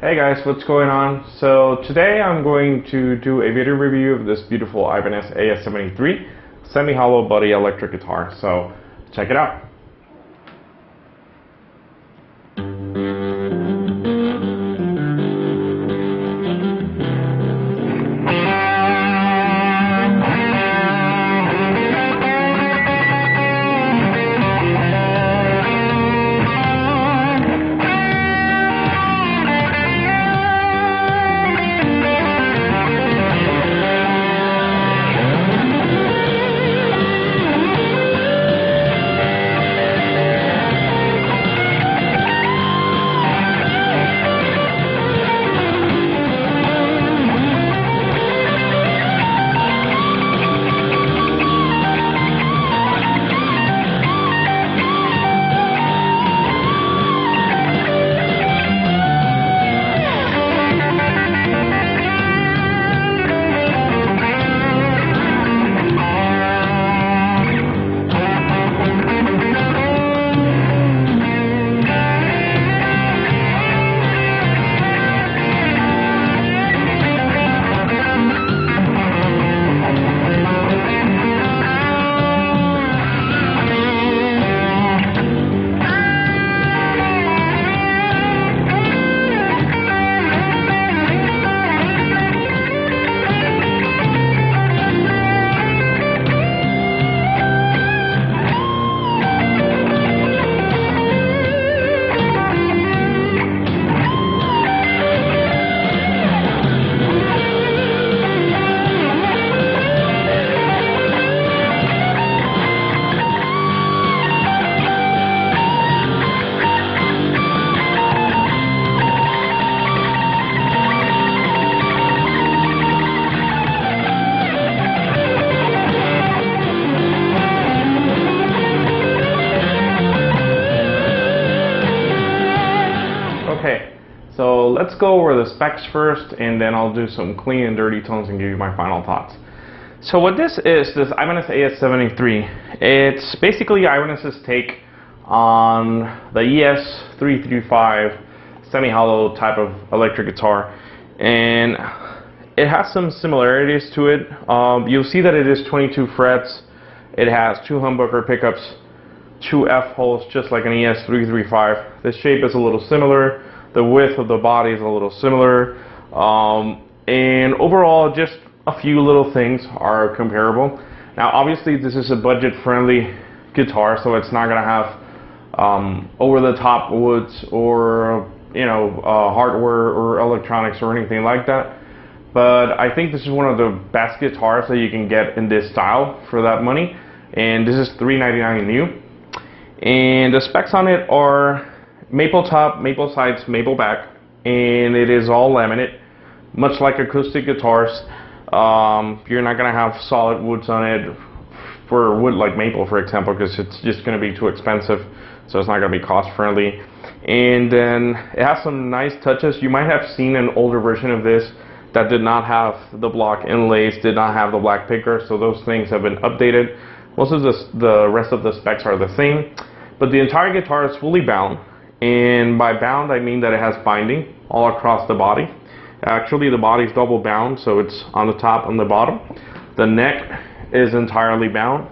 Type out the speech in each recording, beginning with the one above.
Hey guys, what's going on? So today I'm going to do a video review of this beautiful Ibanez AS73 semi-hollow body electric guitar. So check it out. Okay, so let's go over the specs first, and then I'll do some clean and dirty tones and give you my final thoughts. So what this is, this Ibanez AS73, it's basically Ibanez's take on the ES335 semi-hollow type of electric guitar, and it has some similarities to it. You'll see that it is 22 frets, it has 2 humbucker pickups, 2 F-holes, just like an ES335. The shape is a little similar, the width of the body is a little similar, and overall just a few little things are comparable. Now obviously this is a budget-friendly guitar, so it's not going to have over-the-top woods or hardware or electronics or anything like that. But I think this is one of the best guitars that you can get in this style for that money, and this is $399 new. And the specs on it are maple top, maple sides, maple back, and it is all laminate, much like acoustic guitars. You're not going to have solid woods on it for wood like maple, for example, because it's just going to be too expensive, so it's not going to be cost friendly. And then it has some nice touches. You might have seen an older version of this that did not have the block inlays, did not have the black picker, so those things have been updated. Most of the rest of the specs are the same, but the entire guitar is fully bound, and by bound I mean that it has binding all across the body. Actually the body is double bound, so it's on the top and the bottom. The neck is entirely bound.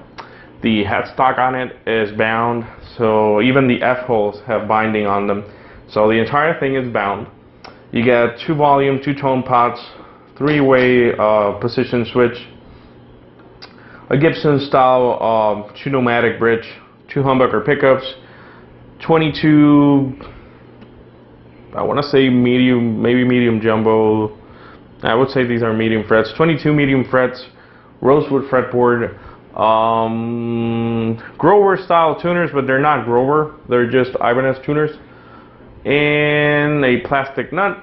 The headstock on it is bound, so even the F-holes have binding on them. So the entire thing is bound. You get 2 volume, 2 tone pots, 3-way position switch, a Gibson style 2 pneumatic bridge, 2 humbucker pickups, 22, I want to say medium, maybe medium jumbo. I would say these are medium frets, 22 medium frets, rosewood fretboard, Grover style tuners, but they're not Grover, they're just Ibanez tuners, and a plastic nut,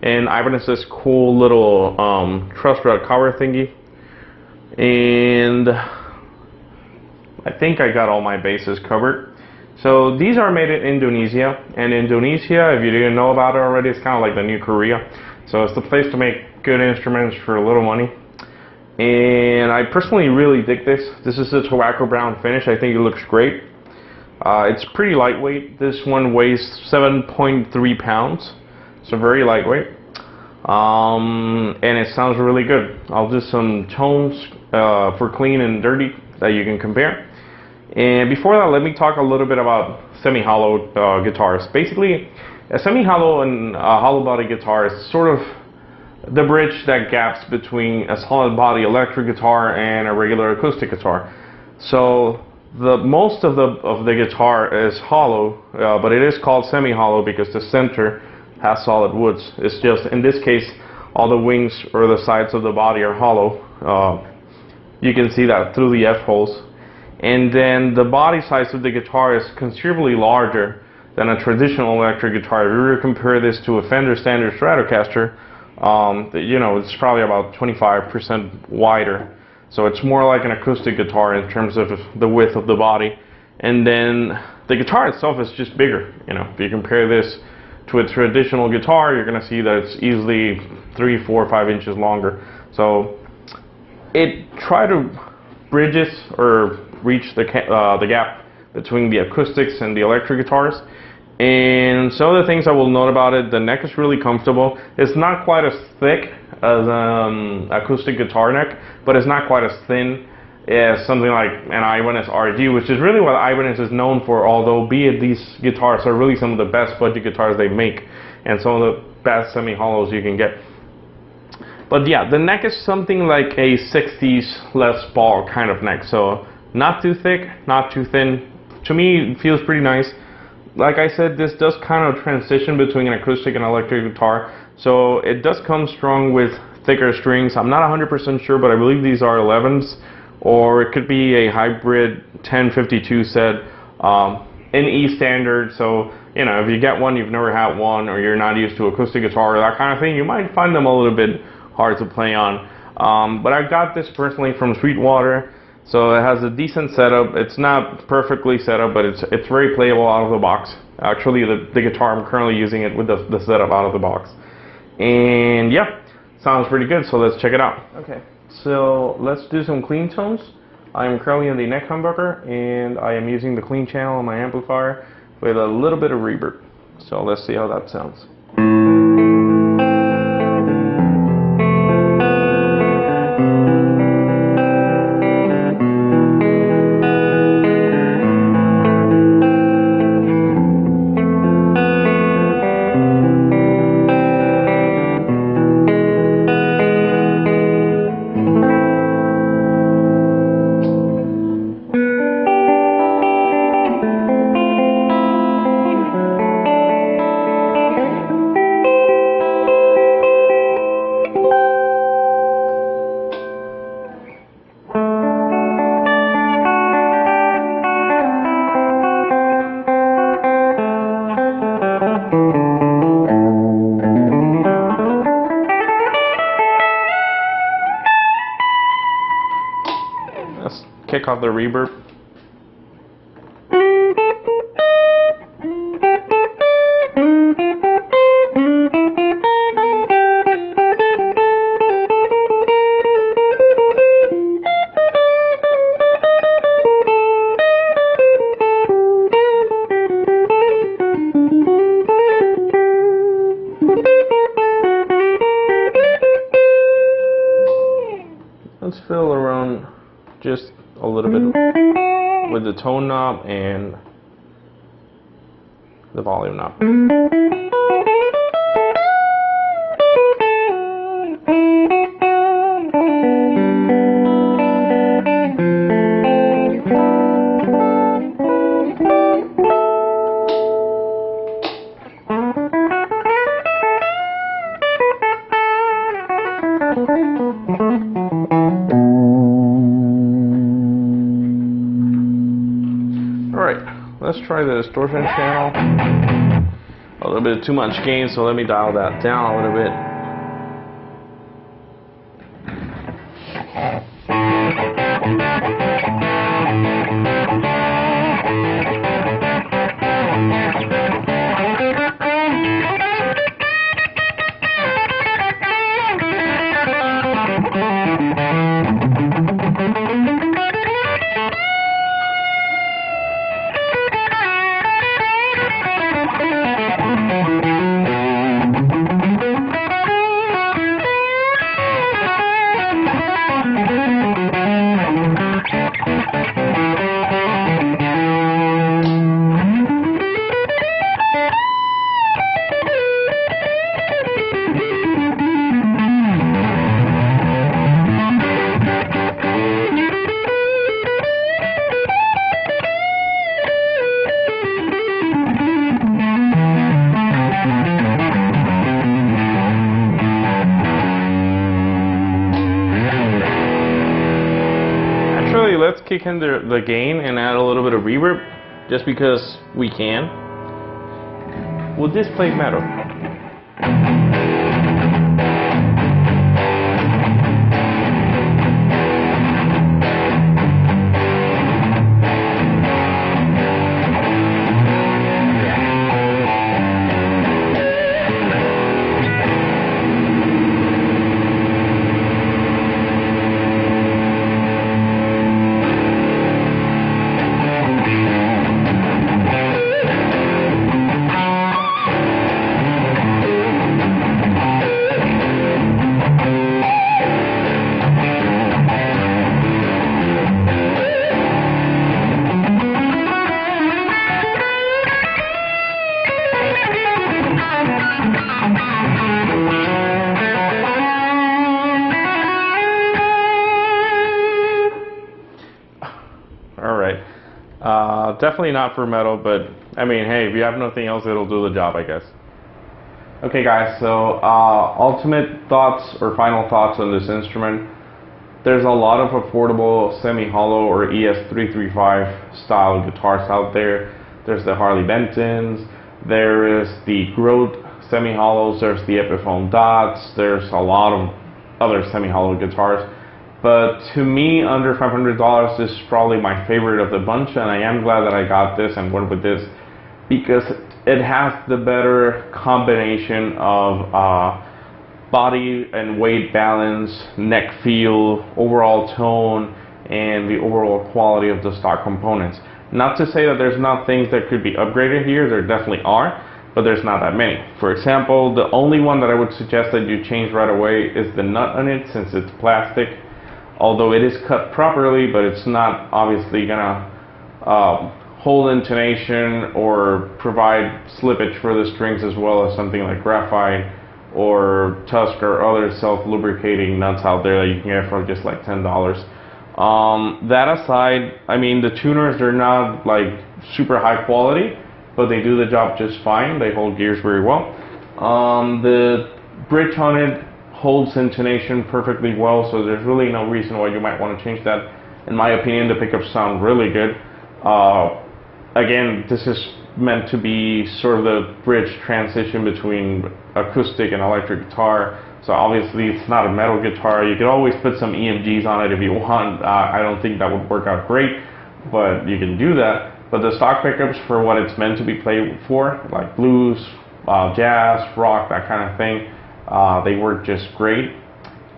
and Ibanez's cool little truss rod cover thingy. And I think I got all my bases covered. So these are made in Indonesia, and Indonesia, if you didn't know about it already, it's kind of like the new Korea. So it's the place to make good instruments for a little money. And I personally really dig this. This is a tobacco brown finish. I think it looks great. It's pretty lightweight. This one weighs 7.3 pounds. So very lightweight. And it sounds really good. I'll do some tones for clean and dirty that you can compare. And before that, let me talk a little bit about semi-hollow guitars. Basically, a semi-hollow and hollow body guitar is sort of the bridge that gaps between a solid body electric guitar and a regular acoustic guitar. So most of the guitar is hollow, but it is called semi-hollow because the center has solid woods. It's just, in this case, all the wings or the sides of the body are hollow. You can see that through the F-holes. And then the body size of the guitar is considerably larger than a traditional electric guitar. If you were to compare this to a Fender Standard Stratocaster, it's probably about 25% wider. So it's more like an acoustic guitar in terms of the width of the body. And then the guitar itself is just bigger. If you compare this to a traditional guitar, you're going to see that it's easily 3, 4, 5 inches longer. So it tries to bridges or reach the gap between the acoustics and the electric guitars. And some of the things I will note about it: the neck is really comfortable. It's not quite as thick as acoustic guitar neck, but it's not quite as thin as something like an Ibanez RG, which is really what Ibanez is known for, although these guitars are really some of the best budget guitars they make and some of the best semi-hollows you can get. But yeah, the neck is something like a 60s Les Paul kind of neck, so not too thick, not too thin. To me, it feels pretty nice. Like I said, this does kind of transition between an acoustic and electric guitar, so it does come strong with thicker strings. I'm not 100% sure, but I believe these are 11s, or it could be a hybrid 1052 set in E standard. So if you get one, you've never had one, or you're not used to acoustic guitar or that kind of thing, you might find them a little bit hard to play on. But I got this personally from Sweetwater. So it has a decent setup. It's not perfectly set up, but it's very playable out of the box. Actually, the guitar, I'm currently using it with the setup out of the box. And yeah, sounds pretty good, so let's check it out. Okay, so let's do some clean tones. I'm currently in the neck humbucker, and I am using the clean channel on my amplifier with a little bit of reverb. So let's see how that sounds. Let's kick off the reverb. Let's fill around just a little bit with the tone knob and the volume knob. Alright, let's try the distortion channel. A little bit too much gain, so let me dial that down a little bit. kick in the gain and add a little bit of reverb, just because we can. We'll just play metal. Definitely not for metal, but I mean, hey, if you have nothing else, it'll do the job, I guess. Okay guys, so ultimate thoughts or final thoughts on this instrument. There's a lot of affordable semi-hollow or ES335 style guitars out there. There's the Harley Bentons, there is the Grote semi-hollows, there's the Epiphone Dots, there's a lot of other semi-hollow guitars. But to me, under $500, this is probably my favorite of the bunch, and I am glad that I got this and went with this because it has the better combination of body and weight balance, neck feel, overall tone, and the overall quality of the stock components. Not to say that there's not things that could be upgraded here, there definitely are, but there's not that many. For example, the only one that I would suggest that you change right away is the nut on it, since it's plastic. Although it is cut properly, but it's not obviously gonna hold intonation or provide slippage for the strings as well as something like graphite or Tusk or other self-lubricating nuts out there that you can get for just like $10. That aside, I mean, the tuners, they're not like super high quality, but they do the job just fine. They hold gears very well. The bridge on it holds intonation perfectly well, so there's really no reason why you might want to change that. In my opinion, the pickups sound really good. Again, this is meant to be sort of the bridge transition between acoustic and electric guitar, so obviously it's not a metal guitar. You could always put some EMGs on it if you want. I don't think that would work out great, but you can do that. But the stock pickups, for what it's meant to be played for, like blues, jazz, rock, that kind of thing, they work just great.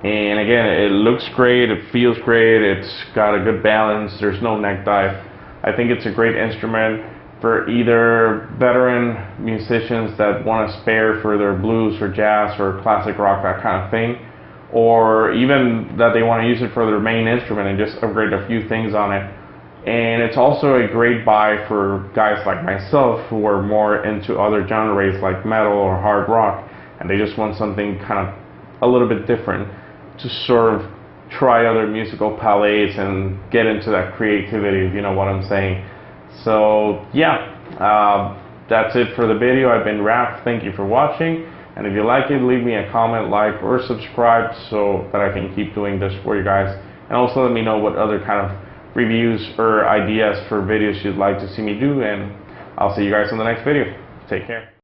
And again, it looks great, it feels great, it's got a good balance, there's no neck dive. I think it's a great instrument for either veteran musicians that want to spare for their blues or jazz or classic rock, that kind of thing, or even that they want to use it for their main instrument and just upgrade a few things on it. And it's also a great buy for guys like myself who are more into other genres like metal or hard rock, and they just want something kind of a little bit different to sort of try other musical palettes and get into that creativity, if you know what I'm saying. So yeah, that's it for the video. I've been Raph. Thank you for watching, and if you like it, leave me a comment, like, or subscribe so that I can keep doing this for you guys. And also let me know what other kind of reviews or ideas for videos you'd like to see me do, and I'll see you guys in the next video. Take care.